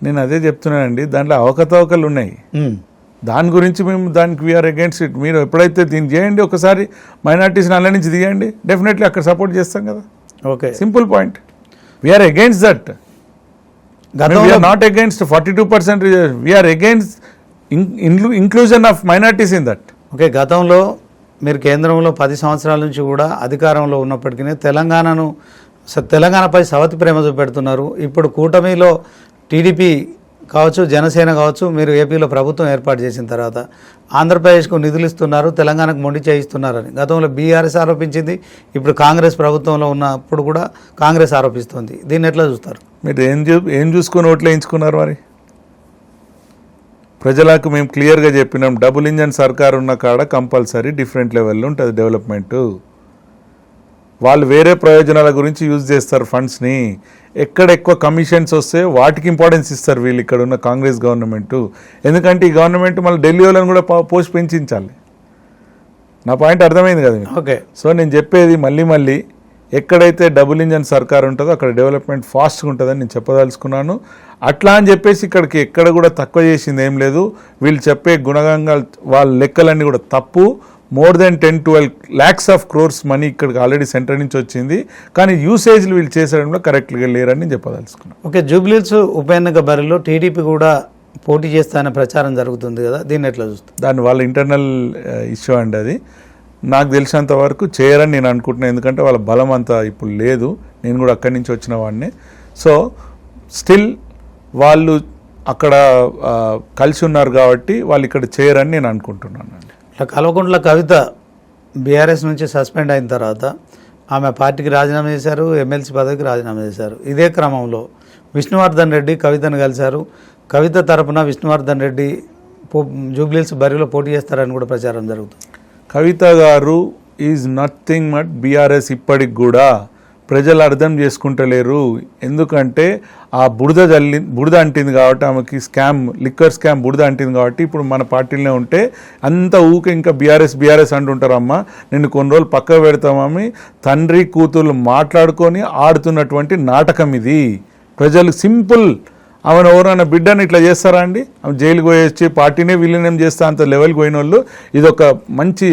నేను అదే చెప్తున్నానండి, దాంట్లో అవకతవకలు ఉన్నాయి. దాని గురించి మేము దానికి వీఆర్ అగేన్స్ట్ ఇట్. మీరు ఎప్పుడైతే దీన్ని చేయండి, ఒకసారి మైనార్టీస్ని అల్ల నుంచి దిగండి, డెఫినెట్లీ అక్కడ సపోర్ట్ చేస్తాం కదా. Okay, simple point. We're against that. We're not against 42%. We're against inclusion of minorities in that. Okay, గతంలో మీరు కేంద్రంలో 10 సంవత్సరాల నుంచి కూడా అధికారంలో ఉన్నప్పటికీ తెలంగాణపై సవతి ప్రేమ చూపెడుతున్నారు. ఇప్పుడు కూటమిలో టీడీపీ కావచ్చు, జనసేన కావచ్చు, మీరు ఏపీలో ప్రభుత్వం ఏర్పాటు చేసిన తర్వాత ఆంధ్రప్రదేశ్కు నిధులు ఇస్తున్నారు, తెలంగాణకు మొండి చేయిస్తున్నారని గతంలో బీఆర్ఎస్ ఆరోపించింది. ఇప్పుడు కాంగ్రెస్ ప్రభుత్వంలో ఉన్నప్పుడు కూడా కాంగ్రెస్ ఆరోపిస్తుంది. దీన్ని ఎట్లా చూస్తారు? మీరు ఏం చూసుకొని ఓట్లు వేయించుకున్నారు? మరి ప్రజలకు మేము క్లియర్గా చెప్పినాం, డబుల్ ఇంజన్ సర్కార్ ఉన్న కాడ కంపల్సరీ డిఫరెంట్ లెవెల్లో ఉంటుంది డెవలప్మెంటు. వాళ్ళు వేరే ప్రయోజనాల గురించి యూజ్ చేస్తారు ఫండ్స్ని. ఎక్కడ ఎక్కువ కమిషన్స్ వస్తే వాటికి ఇంపార్టెన్స్ ఇస్తారు వీళ్ళు ఇక్కడ ఉన్న కాంగ్రెస్ గవర్నమెంటు. ఎందుకంటే ఈ గవర్నమెంట్ మళ్ళీ ఢిల్లీ వాళ్ళని కూడా పోస్ట్ పెంచాలి. నా పాయింట్ అర్థమైంది కదా? ఓకే, సో నేను చెప్పేది మళ్ళీ ఎక్కడైతే డబుల్ ఇంజన్ సర్కార్ ఉంటుందో అక్కడ డెవలప్మెంట్ ఫాస్ట్గా ఉంటుందని నేను చెప్పదలుచుకున్నాను. అట్లా అని చెప్పేసి ఇక్కడికి ఎక్కడ కూడా తక్కువ చేసింది ఏం లేదు. వీళ్ళు చెప్పే గుణగంగా వాళ్ళ లెక్కలన్నీ కూడా తప్పు. More than 10-12 lakhs of crores money ఇక్కడికి ఆల్రెడీ సెంటర్ నుంచి వచ్చింది, కానీ యూసేజ్లు వీళ్ళు చేసేయడంలో కరెక్ట్గా లేరని నేను చెప్పదలుచుకున్నాను. ఓకే, జూబ్లీహిల్స్ ఉప ఎన్నిక బరిలో టీడీపీ కూడా పోటీ చేస్తాననే ప్రచారం జరుగుతుంది కదా, దీన్ని ఎట్లా చూస్తారు? దాన్ని వాళ్ళ ఇంటర్నల్ ఇష్యూ అండి అది. నాకు తెలిసినంత వరకు చేయరని నేను అనుకుంటున్నాను. ఎందుకంటే వాళ్ళ బలం అంతా ఇప్పుడు లేదు. నేను కూడా అక్కడి నుంచి వచ్చిన వాడిని. సో స్టిల్ వాళ్ళు అక్కడ కలిసి ఉన్నారు కాబట్టి వాళ్ళు ఇక్కడ చేయరని నేను అనుకుంటున్నాను. ఇట్లా కల్వకుంట్ల కవిత బీఆర్ఎస్ నుంచి సస్పెండ్ అయిన తర్వాత ఆమె పార్టీకి రాజీనామా చేశారు, ఎమ్మెల్సీ పదవికి రాజీనామా చేశారు. ఇదే క్రమంలో విష్ణువర్ధన్ రెడ్డి కవితను కలిశారు. కవిత తరపున విష్ణువర్ధన్ రెడ్డి జూబ్లీహిల్స్ బరిలో పోటీ చేస్తారని కూడా ప్రచారం జరుగుతుంది. కవిత గారు ఈజ్ నథింగ్ బట్ బీఆర్ఎస్. ఇప్పటికి కూడా ప్రజలు అర్థం చేసుకుంటలేరు. ఎందుకంటే ఆ బురద అంటింది కాబట్టి, ఆమెకి లిక్కర్ స్కామ్ బురద అంటింది కాబట్టి ఇప్పుడు మన పార్టీలోనే ఉంటే అంత ఊకే ఇంకా బీఆర్ఎస్ అంటుంటారమ్మా. నిన్ను కొన్ని రోజులు పక్కకు పెడతామని తండ్రి కూతుర్లు మాట్లాడుకొని ఆడుతున్నటువంటి నాటకం ఇది. ప్రజలు సింపుల్, ఆమెను ఎవరైనా బిడ్డని ఇట్లా చేస్తారా అండి? ఆమె జైలుకి పోయేసి పార్టీనే విలీనం చేస్తా అంత లెవెల్కి పోయిన వాళ్ళు ఇదొక మంచి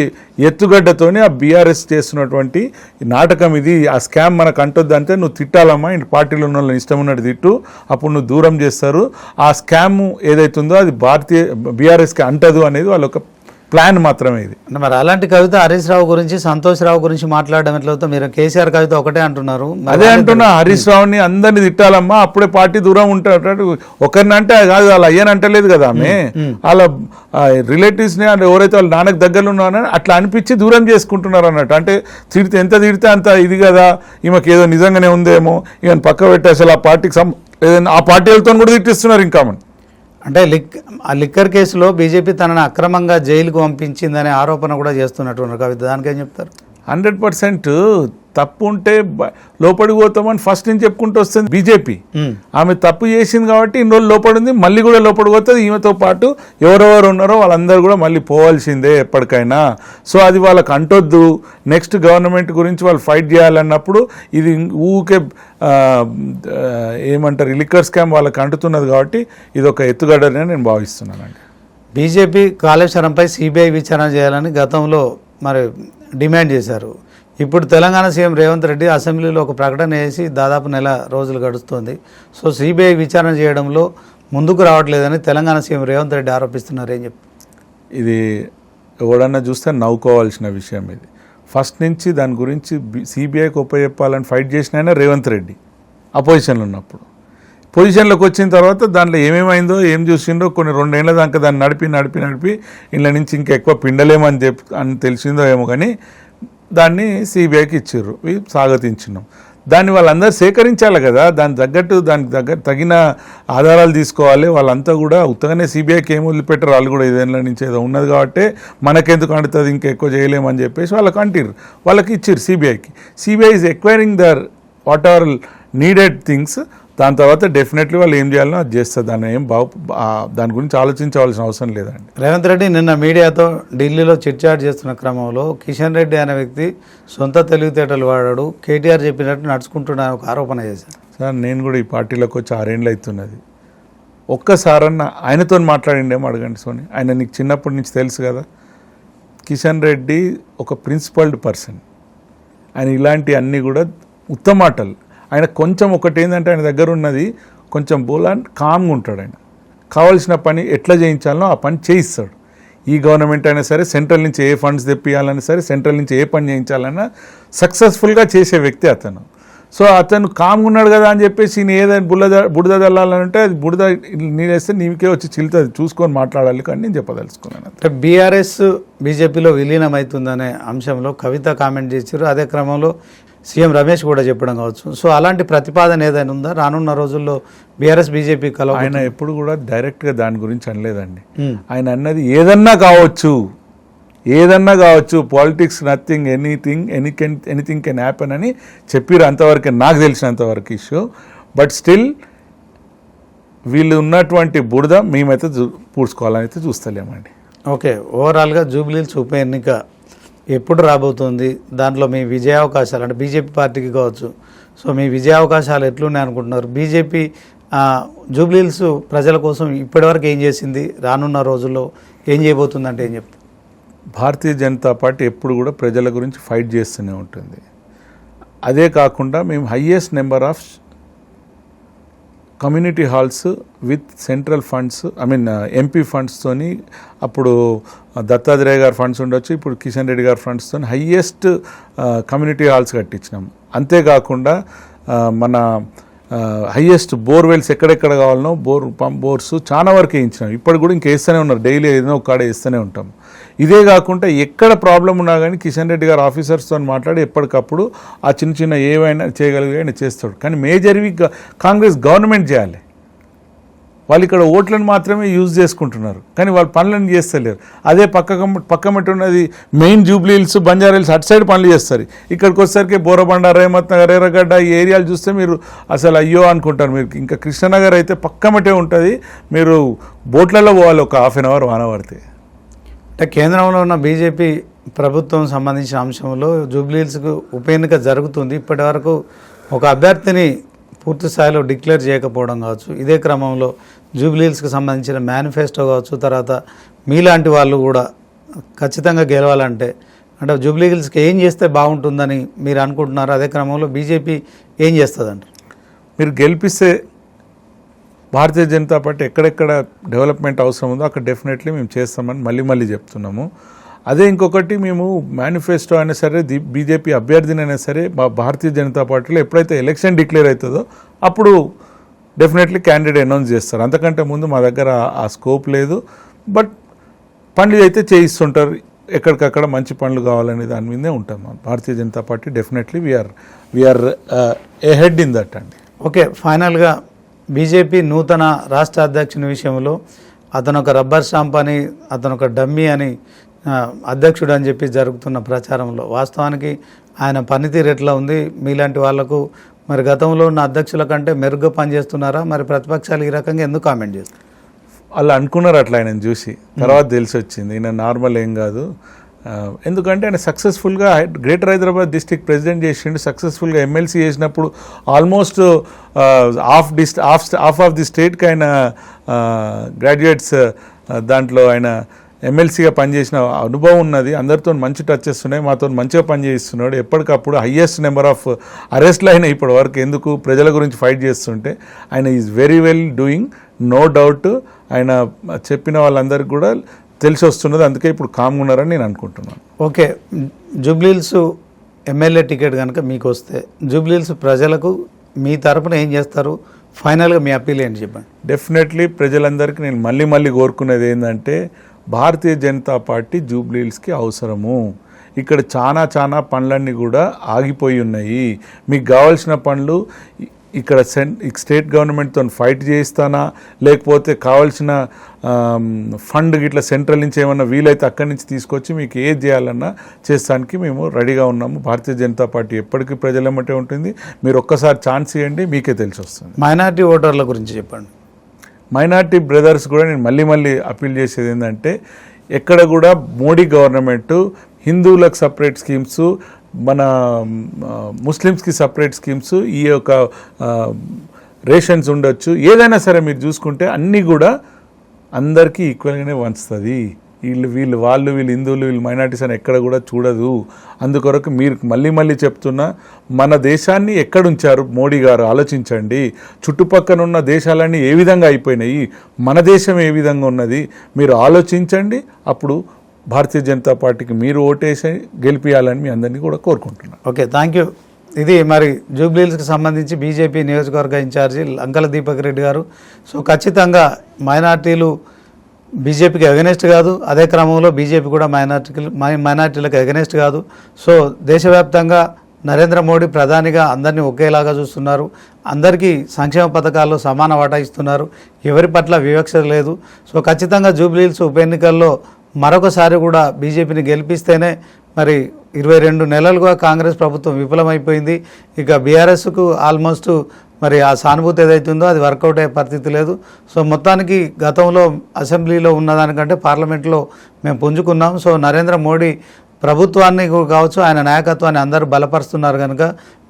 ఎత్తుగడ్డతోనే ఆ బీఆర్ఎస్ చేస్తున్నటువంటి నాటకం ఇది. ఆ స్కామ్ మనకు అంటొద్దు అంటే నువ్వు తిట్టాలమ్మా, ఇంటి పార్టీలో ఉన్న వాళ్ళని ఇష్టం ఉన్నట్టు తిట్టు, అప్పుడు నువ్వు దూరం చేస్తారు. ఆ స్కామ్ ఏదైతుందో అది బీఆర్ఎస్కి అంటదు అనేది వాళ్ళ ఒక ప్లాన్ మాత్రమే ఇది. మరి అలాంటి కవిత హరీష్ రావు గురించి, సంతోష్ రావు గురించి మాట్లాడడం ఎట్లవుతా? మీరు కేసీఆర్ కవిత ఒకటే అంటున్నారు. అదే అంటున్నా, హరీష్ రావుని అందరినీ తిట్టాలమ్మా, అప్పుడే పార్టీ దూరం ఉంటాడు. ఒకరినంటే కాదు, వాళ్ళ అయ్యని అంటలేదు కదా ఆమె, వాళ్ళ రిలేటివ్స్ని అంటే ఎవరైతే వాళ్ళ నాన్నకు దగ్గరలో ఉన్నారని అట్లా అనిపించి దూరం చేసుకుంటున్నారు అన్నట్టు. అంటే ఎంత తిడితే అంత ఇది కదా, ఈమెకి ఏదో నిజంగానే ఉందేమో ఇక పక్క పెట్టి అసలు ఆ పార్టీకి ఆ పార్టీలతో కూడా తిట్టిస్తున్నారు ఇంకా. అంటే ఆ లిక్కర్ కేసులో బీజేపీ తనను అక్రమంగా జైలుకు పంపించిందనే ఆరోపణ కూడా చేస్తున్నట్టు కవిత, దానికేం చెప్తారు? 100% తప్పు ఉంటే లోపలికి పోతామని ఫస్ట్ నుంచి చెప్పుకుంటూ వస్తుంది బీజేపీ. ఆమె తప్పు చేసింది కాబట్టి ఇన్ని రోజులు లోపడింది, మళ్ళీ కూడా లోపలికి పోతుంది. ఈమెతో పాటు ఎవరెవరు ఉన్నారో వాళ్ళందరూ కూడా మళ్ళీ పోవాల్సిందే ఎప్పటికైనా. సో అది వాళ్ళకి అంటొద్దు. నెక్స్ట్ గవర్నమెంట్ గురించి వాళ్ళు ఫైట్ చేయాలన్నప్పుడు ఇది ఊకే ఏమంటారు లిక్కర్ స్కామ్ వాళ్ళకి అంటుతున్నది కాబట్టి ఇది ఒక ఎత్తుగడనే నేను భావిస్తున్నానండి. బీజేపీ కాళేశ్వరంపై సిబిఐ విచారణ చేయాలని గతంలో మరి డిమాండ్ చేశారు. ఇప్పుడు తెలంగాణ సీఎం రేవంత్ రెడ్డి అసెంబ్లీలో ఒక ప్రకటన చేసి దాదాపు నెల రోజులు గడుస్తుంది. సో సిబిఐ విచారణ చేయడంలో ముందుకు రావట్లేదని తెలంగాణ సీఎం రేవంత్ రెడ్డి ఆరోపిస్తున్నారు. ఏం చెప్తారు? ఇది ఎవడన్నా చూస్తే నవ్వుకోవాల్సిన విషయం. ఇది ఫస్ట్ నుంచి దాని గురించి సిబిఐకి ఉపయోగపాలని ఫైట్ చేసిన ఆయన రేవంత్ రెడ్డి అపోజిషన్లో ఉన్నప్పుడు. పొజిషన్లోకి వచ్చిన తర్వాత దాంట్లో ఏమేమైందో ఏం చూసిండో కొన్ని 2 ఏళ్ల దాకా దాన్ని నడిపి ఇళ్ళ నుంచి ఇంకా ఎక్కువ పిండలేమని అని తెలిసిందో ఏమో, కానీ దాన్ని సిబిఐకి ఇచ్చిర్రు, స్వాగతించినాం. దాన్ని వాళ్ళందరూ సేకరించాలి కదా, దానికి తగిన ఆధారాలు తీసుకోవాలి. వాళ్ళంతా కూడా ఉత్తగానే సిబిఐకి ఏం వదిలిపెట్టారు, వాళ్ళు కూడా 5 ఏళ్ళ నుంచి ఏదో ఉన్నది కాబట్టి మనకెందుకు అంటుతుంది, ఇంకా ఎక్కువ చేయలేమని చెప్పేసి వాళ్ళకి అంటారు, వాళ్ళకి ఇచ్చిర్రు సిబిఐకి. CBI is acquiring their what are needed things. దాని తర్వాత డెఫినెట్లీ వాళ్ళు ఏం చేయాలో అది చేస్తారు. దాని గురించి ఆలోచించవలసిన అవసరం లేదండి. రేవంత్ రెడ్డి నిన్న మీడియాతో ఢిల్లీలో చిట్చాట్ చేస్తున్న క్రమంలో కిషన్ రెడ్డి అనే వ్యక్తి సొంత తెలివితేటలు వాడాడు, కేటీఆర్ చెప్పినట్టు నడుచుకుంటున్న ఒక ఆరోపణ చేశారు. సార్ నేను కూడా ఈ పార్టీలోకి వచ్చి 6 ఏళ్ళు అవుతున్నది. ఒక్కసారన్న ఆయనతో మాట్లాడిండేమో అడగండి సోని. ఆయన నీకు చిన్నప్పటి నుంచి తెలుసు కదా. కిషన్ రెడ్డి ఒక ప్రిన్సిపల్డ్ పర్సన్. ఆయన ఇలాంటి అన్నీ కూడా ఉత్తమాటలు. ఆయన కొంచెం ఒకటి ఏంటంటే ఆయన దగ్గర ఉన్నది కొంచెం కామ్గా ఉంటాడు. ఆయన కావాల్సిన పని ఎట్లా చేయించాలనో ఆ పని చేయిస్తాడు. ఈ గవర్నమెంట్ అయినా సరే, సెంట్రల్ నుంచి ఏ ఫండ్స్ తెప్పియాలన్నా సరే, సెంట్రల్ నుంచి ఏ పని చేయించాలన్నా సక్సెస్ఫుల్గా చేసే వ్యక్తి అతను. సో అతను కామ్గా ఉన్నాడు కదా అని చెప్పేసి నేను ఏదైనా బురద చల్లాలంటే అది బురద నీరేస్తే నీకే వచ్చి చిల్లుతుంది, చూసుకొని మాట్లాడాలి కానీ నేను చెప్పదలుచుకున్నాను. అంటే బీఆర్ఎస్ బీజేపీలో విలీనం అవుతుందనే అంశంలో కవిత కామెంట్ చేశారు. అదే క్రమంలో సీఎం రమేష్ కూడా చెప్పడం కావచ్చు. సో అలాంటి ప్రతిపాదన ఏదైనా ఉందా రానున్న రోజుల్లో బీఆర్ఎస్ బీజేపీ కలవ? ఆయన ఎప్పుడు కూడా డైరెక్ట్గా దాని గురించి అనలేదండి. ఆయన అన్నది ఏదన్నా కావచ్చు, politics nothing anything can happen అని చెప్పారు. అంతవరకు నాకు తెలిసినంతవరకు ఇష్యూ. బట్ స్టిల్ వీళ్ళు ఉన్నటువంటి బురద మేమైతే పూడ్చుకోవాలని అయితే చూస్తలేమండి. ఓకే, ఓవరాల్గా జూబ్లీహిల్స్ ఉప ఎన్నిక ఎప్పుడు రాబోతుంది, దాంట్లో మీ విజయావకాశాలు అంటే బీజేపీ పార్టీకి కావచ్చు, సో మీ విజయావకాశాలు ఎట్లున్నాయి అనుకుంటున్నారు? బీజేపీ జూబ్లీహిల్స్ ప్రజల కోసం ఇప్పటివరకు ఏం చేసింది, రానున్న రోజుల్లో ఏం చేయబోతుందంటే ఏం చెప్తారు? భారతీయ జనతా పార్టీ ఎప్పుడు కూడా ప్రజల గురించి ఫైట్ చేస్తూనే ఉంటుంది. అదే కాకుండా మేము highest number of community halls with central funds MP ఫండ్స్తోని అప్పుడు దత్తాత్రేయ గారి ఫండ్స్ ఉండొచ్చు, ఇప్పుడు కిషన్ రెడ్డి గారి ఫండ్స్తో హయ్యెస్ట్ కమ్యూనిటీ హాల్స్ కట్టించినాం. అంతేకాకుండా మన హయ్యెస్ట్ బోర్వెల్స్ ఎక్కడెక్కడ కావాలనో బోర్స్ చాలా వరకు వేయించినాం. ఇప్పుడు కూడా ఇంకా వేస్తూనే ఉన్నారు, డైలీ ఏదైనా ఒక కాడ వేస్తూనే ఉంటాం. ఇదే కాకుండా ఎక్కడ ప్రాబ్లం ఉన్నా కానీ కిషన్ రెడ్డి గారు ఆఫీసర్స్తో మాట్లాడి ఎప్పటికప్పుడు ఆ చిన్న చిన్న ఏవైనా చేయగలిగే ఆయన చేస్తాడు. కానీ మేజర్వి కాంగ్రెస్ గవర్నమెంట్ చేయాలి. వాళ్ళు ఇక్కడ ఓట్లను మాత్రమే యూజ్ చేసుకుంటున్నారు, కానీ వాళ్ళు పనులను చేస్తలేరు. అదే పక్కమట్టి ఉన్నది main Jubilee hills, Banjara hills అటు సైడ్ పనులు చేస్తారు. ఇక్కడికి వచ్చేసరికి బోరబండ, రేమత్ నగర్, ఎర్రగడ్డ ఈ ఏరియాలు చూస్తే మీరు అసలు అయ్యో అనుకుంటారు. మీరు ఇంకా కృష్ణనగర్ అయితే పక్కమటే ఉంటుంది, మీరు బోట్లలో పోవాలి ఒక హాఫ్ అన్ అవర్ 1 అవర్ పడితే. అంటే కేంద్రంలో ఉన్న బీజేపీ ప్రభుత్వం సంబంధించిన అంశంలో జూబ్లీహిల్స్కు ఉప ఎన్నిక జరుగుతుంది. ఇప్పటి వరకు ఒక అభ్యర్థిని పూర్తి స్థాయిలో డిక్లేర్ చేయకపోవడం కావచ్చు, ఇదే క్రమంలో జూబ్లీహిల్స్కి సంబంధించిన మేనిఫెస్టో కావచ్చు, తర్వాత మీలాంటి వాళ్ళు కూడా ఖచ్చితంగా గెలవాలంటే అంటే జూబ్లీహిల్స్కి ఏం చేస్తే బాగుంటుందని మీరు అనుకుంటున్నారు? అదే క్రమంలో బీజేపీ ఏం చేస్తుందంట? మీరు గెలిపిస్తే భారతీయ జనతా పార్టీ ఎక్కడెక్కడ డెవలప్మెంట్ అవసరం ఉందో అక్కడ డెఫినెట్లీ మేము చేస్తామని మళ్ళీ చెప్తున్నాము. అదే ఇంకొకటి, మేము మేనిఫెస్టో అయినా సరే బీజేపీ అభ్యర్థినైనా సరే భారతీయ జనతా పార్టీలో ఎప్పుడైతే ఎలక్షన్ డిక్లేర్ అవుతుందో అప్పుడు డెఫినెట్లీ క్యాండిడేట్ అనౌన్స్ చేస్తారు. అంతకంటే ముందు మా దగ్గర ఆ స్కోప్ లేదు. బట్ పనులు అయితే చేయిస్తుంటారు, ఎక్కడికక్కడ మంచి పనులు కావాలనే దాని మీదే ఉంటాం. Bharatiya Janata party definitely we're ahead in that అండి. ఓకే, ఫైనల్గా బీజేపీ నూతన రాష్ట్ర అధ్యక్షుని విషయంలో అతను ఒక రబ్బర్ స్టాంప్ అని, అతను ఒక డమ్మీ అని, అధ్యక్షుడు అని చెప్పి జరుగుతున్న ప్రచారంలో వాస్తవానికి ఆయన పనితీరు ఎట్లా ఉంది? మీలాంటి వాళ్లకు మరి గతంలో ఉన్న అధ్యక్షుల కంటే మెరుగ్గా పనిచేస్తున్నారా? మరి ప్రతిపక్షాలు ఈ రకంగా ఎందుకు కామెంట్ చేస్తారు? వాళ్ళు అనుకున్నారు అట్లా ఆయన చూసి, తర్వాత తెలిసి వచ్చింది ఈయన నార్మల్ ఏం కాదు. ఎందుకంటే ఆయన సక్సెస్ఫుల్గా గ్రేటర్ హైదరాబాద్ డిస్ట్రిక్ట్ ప్రెసిడెంట్ చేసిండు, సక్సెస్ఫుల్గా ఎమ్మెల్సీ చేసినప్పుడు ఆల్మోస్ట్ హాఫ్ ఆఫ్ ది స్టేట్కి ఆయన గ్రాడ్యుయేట్స్ దాంట్లో ఆయన ఎమ్మెల్సీగా పనిచేసిన అనుభవం ఉన్నది. అందరితో మంచి టచెస్ ఉన్నాయి, మాతో మంచిగా పనిచేస్తున్నాడు. ఎప్పటికప్పుడు హయ్యెస్ట్ నెంబర్ ఆఫ్ అరెస్ట్లు అయినా ఇప్పటి వరకు. ఎందుకు? ప్రజల గురించి ఫైట్ చేస్తుంటే ఆయన is very well doing, no doubt. ఆయన చెప్పిన వాళ్ళందరికీ కూడా తెలిసి వస్తున్నది, అందుకే ఇప్పుడు కామ్గా ఉన్నారని నేను అనుకుంటున్నాను. ఓకే, జూబ్లీహిల్స్ ఎమ్మెల్యే టికెట్ కనుక మీకు వస్తే జూబ్లీహిల్స్ ప్రజలకు మీ తరపున ఏం చేస్తారు? ఫైనల్గా మీ అప్పీల్ ఏంటి చెప్పండి. డెఫినెట్లీ ప్రజలందరికీ నేను మళ్ళీ కోరుకునేది ఏంటంటే భారతీయ జనతా పార్టీ జూబ్లీహిల్స్కి అవసరము. ఇక్కడ చాలా పనులన్నీ కూడా ఆగిపోయి ఉన్నాయి. మీకు కావాల్సిన పనులు ఇక్కడ స్టేట్ గవర్నమెంట్తో ఫైట్ చేయిస్తానా, లేకపోతే కావాల్సిన ఫండ్ ఇట్లా సెంట్రల్ నుంచి ఏమన్నా వీలైతే అక్కడి నుంచి తీసుకొచ్చి మీకు ఏది చేయాలన్నా చేస్తానికి మేము రెడీగా ఉన్నాము. భారతీయ జనతా పార్టీ ఎప్పటికీ ప్రజలమ్మటే ఉంటుంది. మీరు ఒక్కసారి ఛాన్స్ ఇవ్వండి, మీకే తెలిసి వస్తుంది. మైనారిటీ ఓటర్ల గురించి చెప్పండి. మైనారిటీ బ్రదర్స్ కూడా నేను మళ్ళీ అప్పీల్ చేసేది ఏంటంటే, ఎక్కడ కూడా మోడీ గవర్నమెంటు హిందువులకు సపరేట్ స్కీమ్స్, మన ముస్లిమ్స్కి సపరేట్ స్కీమ్స్, ఈ యొక్క రేషన్స్ ఉండొచ్చు, ఏదైనా సరే మీరు చూసుకుంటే అన్నీ కూడా అందరికీ ఈక్వల్గానే వంచుతుంది. వీళ్ళు హిందువులు, వీళ్ళు మైనారిటీస్ అని ఎక్కడ కూడా చూడదు. అందుకొరకు మీరు మళ్ళీ చెప్తున్నా, మన దేశాన్ని ఎక్కడుంచారు మోడీ గారు ఆలోచించండి. చుట్టుపక్కల ఉన్న దేశాలన్నీ ఏ విధంగా అయిపోయినాయి, మన దేశం ఏ విధంగా ఉన్నది మీరు ఆలోచించండి. అప్పుడు భారతీయ జనతా పార్టీకి మీరు ఓటేసి గెలిపియాలని మీ అందరినీ కూడా కోరుకుంటున్నాను. Okay, thank you. ఇది మరి జూబ్లీహిల్స్కి సంబంధించి బీజేపీ నియోజకవర్గ ఇన్ఛార్జి లంకల దీపక్ రెడ్డి గారు. సో ఖచ్చితంగా మైనార్టీలు బీజేపీకి అగెనెస్ట్ కాదు, అదే క్రమంలో బీజేపీ కూడా మైనార్టీలకు అగెనెస్ట్ కాదు. సో దేశవ్యాప్తంగా నరేంద్ర మోడీ ప్రధానిగా అందరినీ ఒకేలాగా చూస్తున్నారు, అందరికీ సంక్షేమ పథకాల్లో సమాన వాటా ఇస్తున్నారు, ఎవరి పట్ల వివక్ష లేదు. సో ఖచ్చితంగా జూబ్లీహిల్స్ ఉప ఎన్నికల్లో మరొకసారి కూడా బీజేపీని గెలిపిస్తేనే మరి 22 నెలలుగా కాంగ్రెస్ ప్రభుత్వం విఫలమైపోయింది. ఇక బీఆర్ఎస్కు ఆల్మోస్ట్ మరి ఆ సానుభూతి ఏదైతుందో అది వర్కౌట్ అయ్యే పరిస్థితి లేదు. సో మొత్తానికి గతంలో అసెంబ్లీలో ఉన్నదానికంటే పార్లమెంట్లో మేము పుంజుకున్నాం. సో నరేంద్ర మోడీ ప్రభుత్వాన్ని కావచ్చు, ఆయన నాయకత్వాన్ని అందరూ బలపరుస్తున్నారు కనుక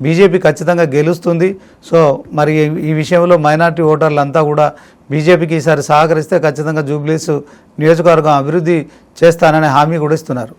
బీజేపీ ఖచ్చితంగా గెలుస్తుంది. సో మరి ఈ విషయంలో మైనార్టీ ఓటర్లంతా కూడా బీజేపీకి ఈసారి సహకరిస్తే ఖచ్చితంగా జూబ్లీహిల్స్ నియోజకవర్గం అభివృద్ధి చేస్తాననే హామీ కూడా ఇస్తున్నారు.